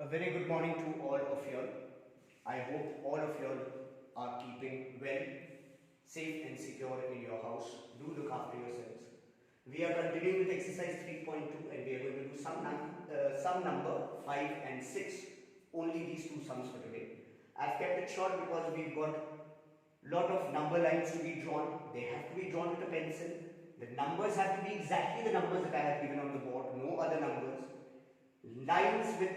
A very good morning to all of you all. I hope all of you all are keeping well, safe and secure in your house. Do look after yourselves. We are continuing with exercise 3.2 and we are going to do sum number 5 and 6. Only these two sums for today. I've kept it short because we've got lot of number lines to be drawn. They have to be drawn with a pencil. The numbers have to be exactly the numbers that I have given on the board, no other numbers. Lines with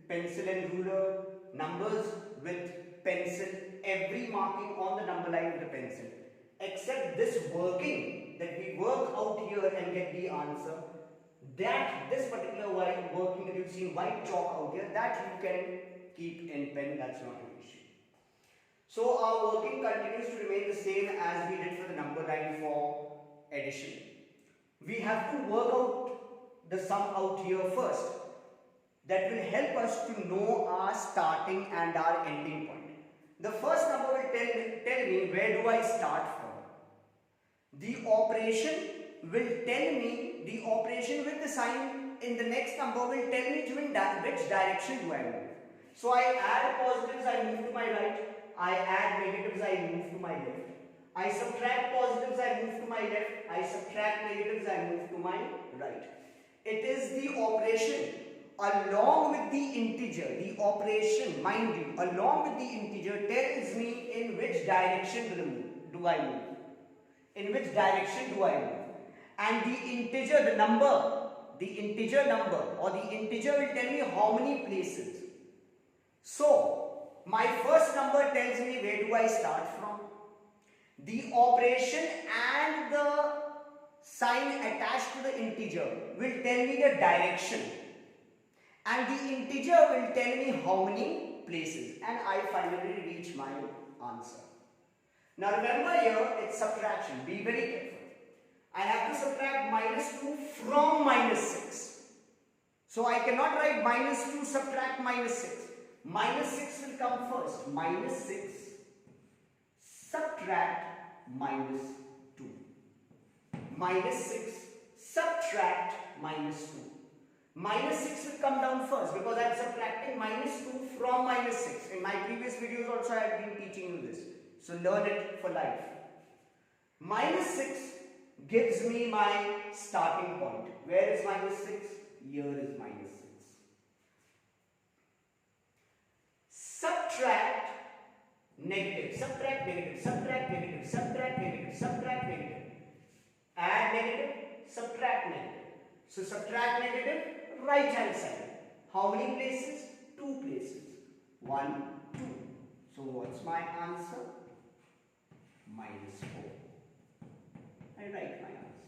pencil and ruler, numbers with pencil, every marking on the number line with a pencil. Except this working, that we work out here and get the answer, that this particular working that you've seen white chalk out here, that you can keep in pen, that's not an issue. So our working continues to remain the same as we did for the number line for addition. We have to work out the sum out here first. That will help us to know our starting and our ending point. The first number will tell me where do I start from. The operation will tell me, the operation with the sign in the next number will tell me which direction do I move. So I add positives, I move to my right. I add negatives, I move to my left. I subtract positives, I move to my left. I subtract negatives, I move to my right. It is the operation along with the integer. The operation, mind you, along with the integer tells me in which direction do I move. In which direction do I move. And the integer, the number or the integer will tell me how many places. So, my first number tells me where do I start from. The operation and the sign attached to the integer will tell me the direction. And the integer will tell me how many places. And I finally reach my answer. Now remember here, it's subtraction. Be very careful. I have to subtract -2 from -6. So I cannot write -2 subtract -6. -6 will come first. -6 subtract -2. -6 subtract -2. -6 will come down first because I am subtracting -2 from -6. In my previous videos also I have been teaching you this. So learn it for life. -6 gives me my starting point. Where is -6? Here is -6. Subtract negative. Subtract negative. Subtract negative. Subtract negative. Subtract negative. Add negative. Subtract negative. So subtract negative. Right hand side. How many places? 2 places. 1, 2. So what's my answer? -4. I write my answer.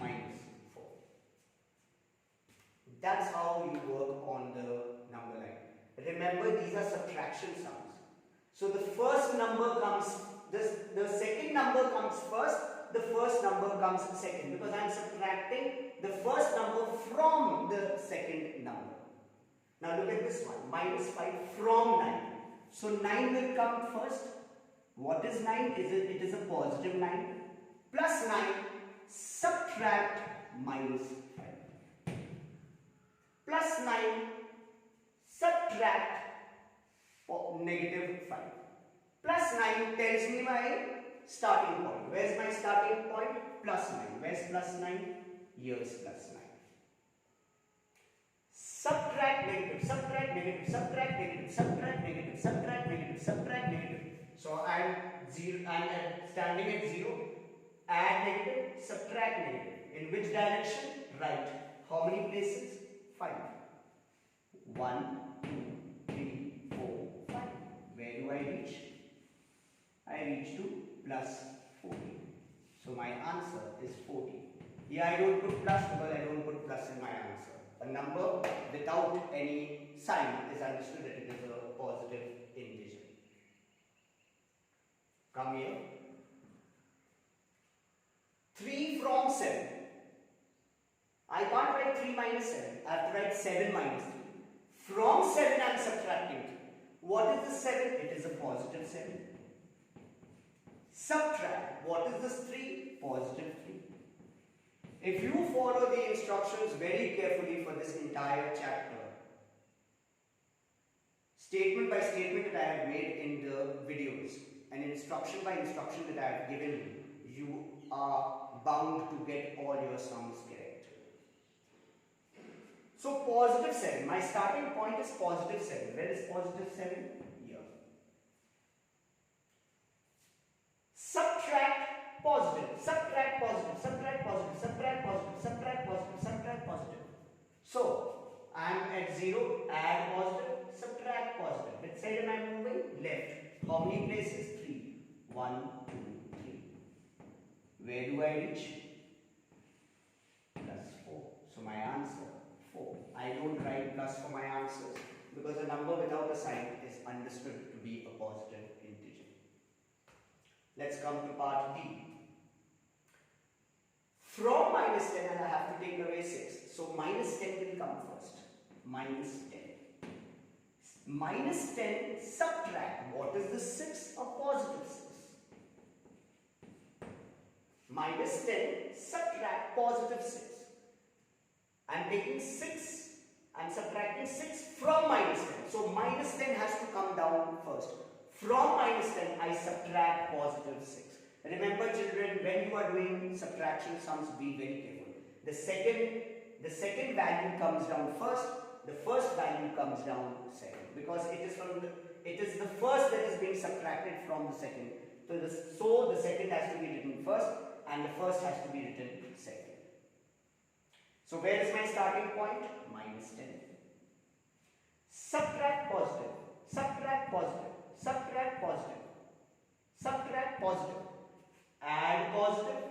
-4. That's how you work on the number line. Remember, these are subtraction sums. So the first number comes, the second number comes first, the first number comes second, because I am subtracting the first number from the second number. Now look at this one, -5 from 9. So 9 will come first. What is 9? It is a positive 9. Plus 9, subtract -5. Plus 9, subtract -5. Plus 9 tells me my starting point. Where's my starting point? Plus 9. Where's plus 9? Here's plus 9. Subtract negative, subtract negative, subtract negative, subtract negative, subtract negative, subtract negative. So I'm standing at 0. Add negative, subtract negative. In which direction? Right. How many places? 5. 1, 2, 3, 4, 5. Where do I reach? I reach to plus 40. So my answer is 40. Here I don't put plus because I don't put plus in my answer. A number without any sign is understood that it is a positive integer. Come here. 3 from 7. I can't write 3 minus 7. I have to write 7 minus 3. From 7 I am subtracting 3. What is the 7? It is a positive 7. Subtract. What is this 3? Positive 3. If you follow the instructions very carefully for this entire chapter, statement by statement that I have made in the videos and instruction by instruction that I have given you, you are bound to get all your sums correct. So positive 7, my starting point is positive 7. Where is positive 7? Here. Subtract positive, subtract positive, subtract positive, subtract positive, subtract positive, subtract positive. So I am at 0, add positive, subtract positive. Which side am I moving? Left. How many places? 3. 1, 2, 3. Where do I reach? Plus 4. So my answer 4. I don't write plus for my answers because a number without a sign is understood to be a positive integer. Let's come to part D. From minus 10 I have to take away 6. So minus 10 will come first. Minus 10. Minus 10 subtract. What is the 6? A positive 6. Minus 10 subtract positive 6. I am taking 6. I am subtracting 6 from minus 10. So minus 10 has to come down first. From minus 10 I subtract positive 6. Remember children, when you are doing subtraction sums, be very careful. The second value comes down first. The first value comes down second, because it is the first that is being subtracted from the second. So the second has to be written first and the first has to be written second. So where is my starting point? Minus 10. Subtract positive, subtract positive, subtract positive, subtract positive, add positive,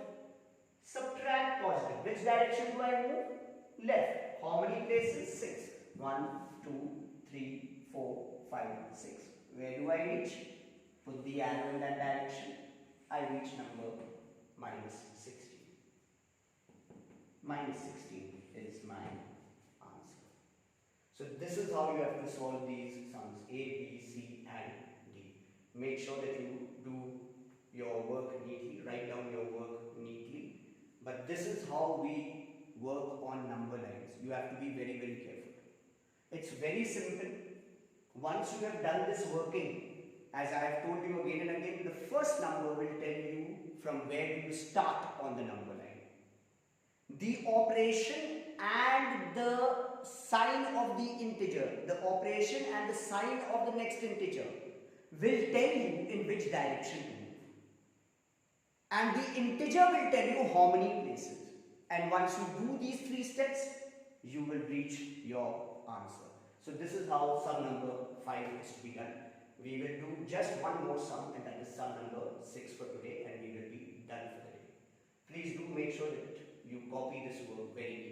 subtract positive. Which direction do I move? Left. How many places? 6. 1, 2, 3, 4, 5, 6. Where do I reach? Put the arrow in that direction. I reach number minus 16. Minus 16 is my answer. So this is how you have to solve these sums A, B, C and D. Make sure that you do your work neatly, write down your work neatly. But this is how we work on number lines. You have to be very, very careful. It's very simple. Once you have done this working, as I have told you again and again, the first number will tell you from where you start on the number line. The operation and the sign of the integer, the operation and the sign of the next integer will tell you in which direction to move. And the integer will tell you how many places. And once you do these 3 steps, you will reach your answer. So this is how sum number 5 is to be done. We will do just one more sum, and that is sum number 6 for today, and we will be done for the day. Please do make sure that you copy this work very